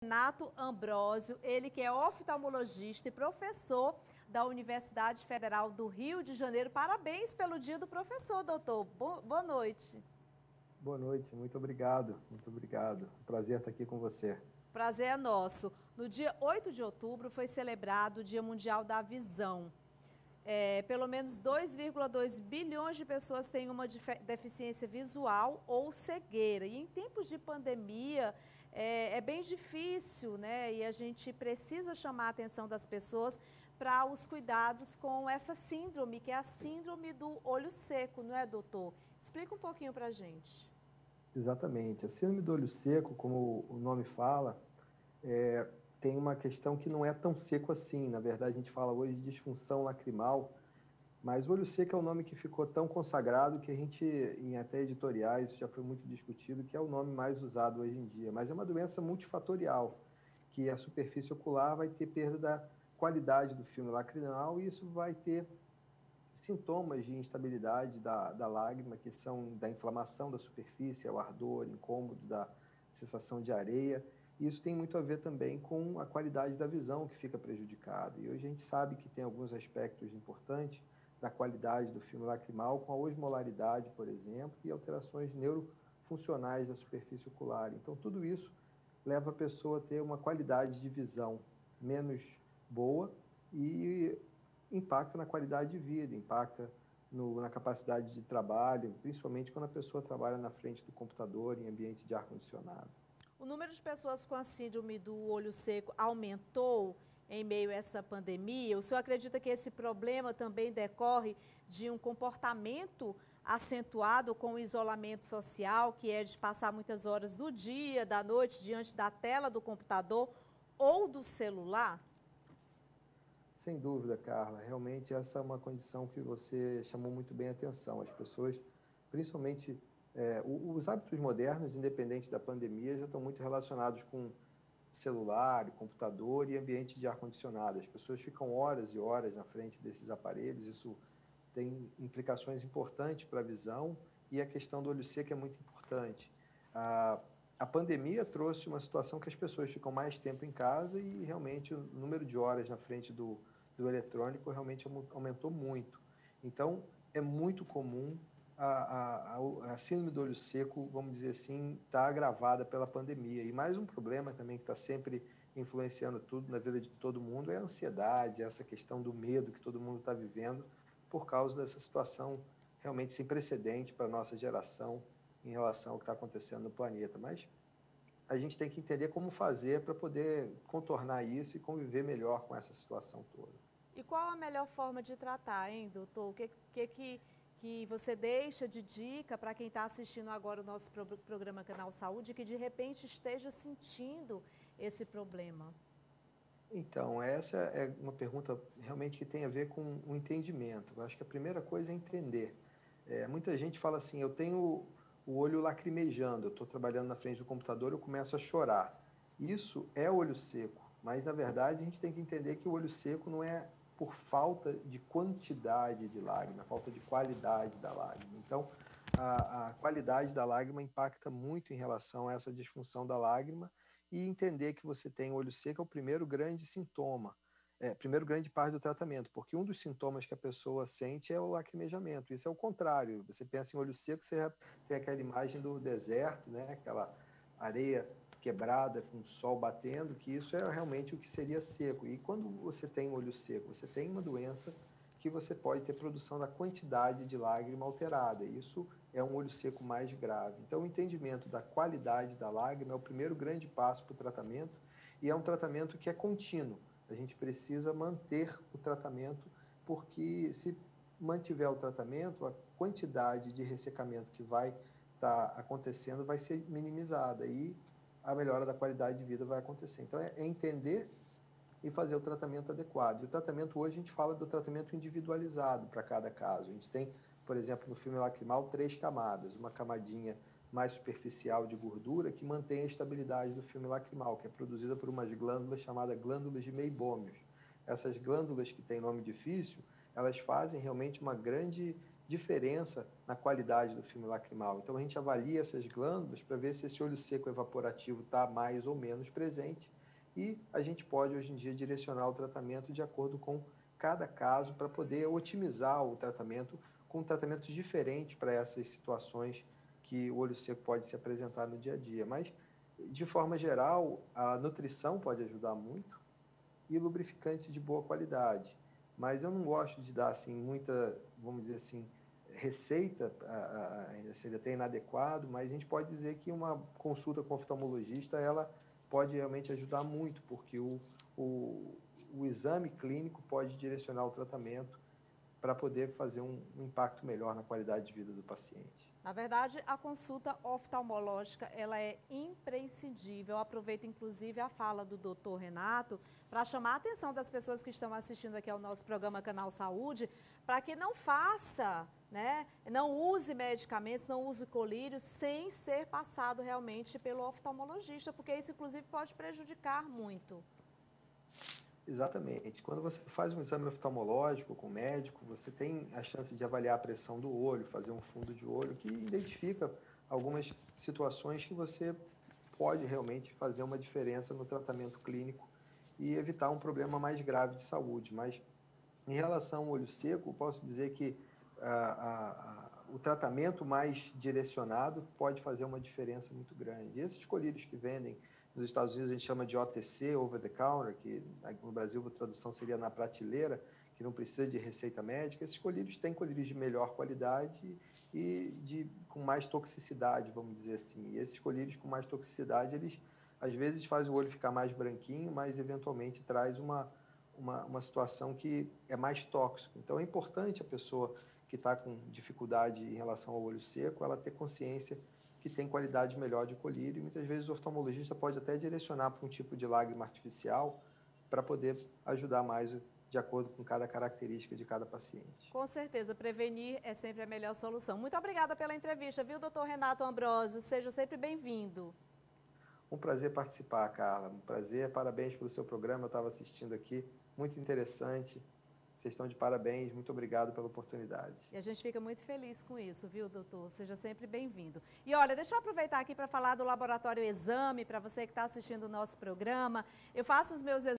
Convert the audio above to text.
Renato Ambrósio, ele que é oftalmologista e professor da Universidade Federal do Rio de Janeiro. Parabéns pelo dia do professor, doutor. Boa noite. Boa noite, muito obrigado, muito obrigado. Prazer estar aqui com você. Prazer é nosso. No dia 8 de outubro foi celebrado o Dia Mundial da Visão. Pelo menos 2,2 bilhões de pessoas têm uma deficiência visual ou cegueira. E em tempos de pandemia é bem difícil, né? E a gente precisa chamar a atenção das pessoas para os cuidados com essa síndrome, que é a síndrome do olho seco, não é, doutor? Explica um pouquinho para a gente. Exatamente. A síndrome do olho seco, como o nome fala, tem uma questão que não é tão seco assim. Na verdade, a gente fala hoje de disfunção lacrimal, mas o olho seco é um nome que ficou tão consagrado que a gente, em até editoriais, já foi muito discutido, que é o nome mais usado hoje em dia. Mas é uma doença multifatorial, que a superfície ocular vai ter perda da qualidade do filme lacrimal e isso vai ter sintomas de instabilidade da lágrima, que são da inflamação da superfície, o ardor, incômodo, da sensação de areia. Isso tem muito a ver também com a qualidade da visão que fica prejudicada. E hoje a gente sabe que tem alguns aspectos importantes da qualidade do filme lacrimal, com a osmolaridade, por exemplo, e alterações neurofuncionais da superfície ocular. Então, tudo isso leva a pessoa a ter uma qualidade de visão menos boa e impacta na qualidade de vida, impacta na capacidade de trabalho, principalmente quando a pessoa trabalha na frente do computador em ambiente de ar-condicionado. O número de pessoas com a síndrome do olho seco aumentou em meio a essa pandemia? O senhor acredita que esse problema também decorre de um comportamento acentuado com o isolamento social, que é de passar muitas horas do dia, da noite, diante da tela do computador ou do celular? Sem dúvida, Carla, realmente essa é uma condição que você chamou muito bem a atenção. As pessoas, principalmente os hábitos modernos, independente da pandemia, já estão muito relacionados com celular, computador e ambiente de ar-condicionado. As pessoas ficam horas e horas na frente desses aparelhos, isso tem implicações importantes para a visão e a questão do olho seco é muito importante. A pandemia trouxe uma situação que as pessoas ficam mais tempo em casa e realmente o número de horas na frente do eletrônico realmente aumentou muito. Então, é muito comum a síndrome do olho seco, vamos dizer assim, está agravada pela pandemia. E mais um problema também que está sempre influenciando tudo na vida de todo mundo é a ansiedade, essa questão do medo que todo mundo está vivendo por causa dessa situação realmente sem precedente para a nossa geração em relação ao que está acontecendo no planeta. Mas a gente tem que entender como fazer para poder contornar isso e conviver melhor com essa situação toda. E qual a melhor forma de tratar, hein, doutor? O que você deixa de dica para quem está assistindo agora o nosso programa Canal Saúde, que de repente esteja sentindo esse problema? Então, essa é uma pergunta realmente que tem a ver com o entendimento. Eu acho que a primeira coisa é entender. Muita gente fala assim, eu tenho o olho lacrimejando, eu estou trabalhando na frente do computador, eu começo a chorar. Isso é olho seco, mas na verdade a gente tem que entender que o olho seco não é por falta de quantidade de lágrima, falta de qualidade da lágrima. Então, a qualidade da lágrima impacta muito em relação a essa disfunção da lágrima e entender que você tem olho seco é o primeiro grande sintoma, primeiro grande parte do tratamento, porque um dos sintomas que a pessoa sente é o lacrimejamento. Isso é o contrário. Você pensa em olho seco, você tem aquela imagem do deserto, né? Aquela areia quebrada com o sol batendo, que isso é realmente o que seria seco. E quando você tem olho seco, você tem uma doença que você pode ter produção da quantidade de lágrima alterada. Isso é um olho seco mais grave. Então, o entendimento da qualidade da lágrima é o primeiro grande passo para o tratamento e é um tratamento que é contínuo. A gente precisa manter o tratamento, porque se mantiver o tratamento, a quantidade de ressecamento que vai estar acontecendo vai ser minimizada e a melhora da qualidade de vida vai acontecer. Então, é entender e fazer o tratamento adequado. E o tratamento hoje a gente fala do tratamento individualizado para cada caso. A gente tem, por exemplo, no filme lacrimal, 3 camadas. Uma camadinha mais superficial de gordura que mantém a estabilidade do filme lacrimal, que é produzida por umas glândulas chamadas glândulas de Meibômios. Essas glândulas que têm nome difícil, elas fazem realmente uma grande diferença na qualidade do filme lacrimal. Então, a gente avalia essas glândulas para ver se esse olho seco evaporativo está mais ou menos presente e a gente pode, hoje em dia, direcionar o tratamento de acordo com cada caso para poder otimizar o tratamento com tratamentos diferentes para essas situações que o olho seco pode se apresentar no dia a dia. Mas, de forma geral, a nutrição pode ajudar muito e lubrificante de boa qualidade. Mas eu não gosto de dar assim muita, vamos dizer assim, receita, seria até inadequado, mas a gente pode dizer que uma consulta com oftalmologista, ela pode realmente ajudar muito, porque o exame clínico pode direcionar o tratamento para poder fazer um impacto melhor na qualidade de vida do paciente. Na verdade, a consulta oftalmológica, ela é imprescindível. Eu aproveito, inclusive, a fala do doutor Renato para chamar a atenção das pessoas que estão assistindo aqui ao nosso programa Canal Saúde, para que não faça, né, não use medicamentos, não use colírios sem ser passado realmente pelo oftalmologista, porque isso, inclusive, pode prejudicar muito. Exatamente. Quando você faz um exame oftalmológico com o médico, você tem a chance de avaliar a pressão do olho, fazer um fundo de olho que identifica algumas situações que você pode realmente fazer uma diferença no tratamento clínico e evitar um problema mais grave de saúde. Mas em relação ao olho seco, posso dizer que o tratamento mais direcionado pode fazer uma diferença muito grande. E esses colírios que vendem nos Estados Unidos, a gente chama de OTC, over the counter, que no Brasil a tradução seria na prateleira, que não precisa de receita médica. Esses colírios têm colírios de melhor qualidade e com mais toxicidade, vamos dizer assim. E esses colírios com mais toxicidade, eles às vezes fazem o olho ficar mais branquinho, mas eventualmente traz uma situação que é mais tóxico. Então é importante a pessoa que está com dificuldade em relação ao olho seco, ela ter consciência que tem qualidade melhor de colírio, e muitas vezes o oftalmologista pode até direcionar para um tipo de lágrima artificial para poder ajudar mais de acordo com cada característica de cada paciente. Com certeza, prevenir é sempre a melhor solução. Muito obrigada pela entrevista, viu, doutor Renato Ambrosio? Seja sempre bem-vindo. Um prazer participar, Carla. Um prazer, parabéns pelo seu programa, eu estava assistindo aqui, muito interessante. Vocês estão de parabéns, muito obrigado pela oportunidade. E a gente fica muito feliz com isso, viu, doutor? Seja sempre bem-vindo. E olha, deixa eu aproveitar aqui para falar do Laboratório Exame, para você que está assistindo o nosso programa. Eu faço os meus exames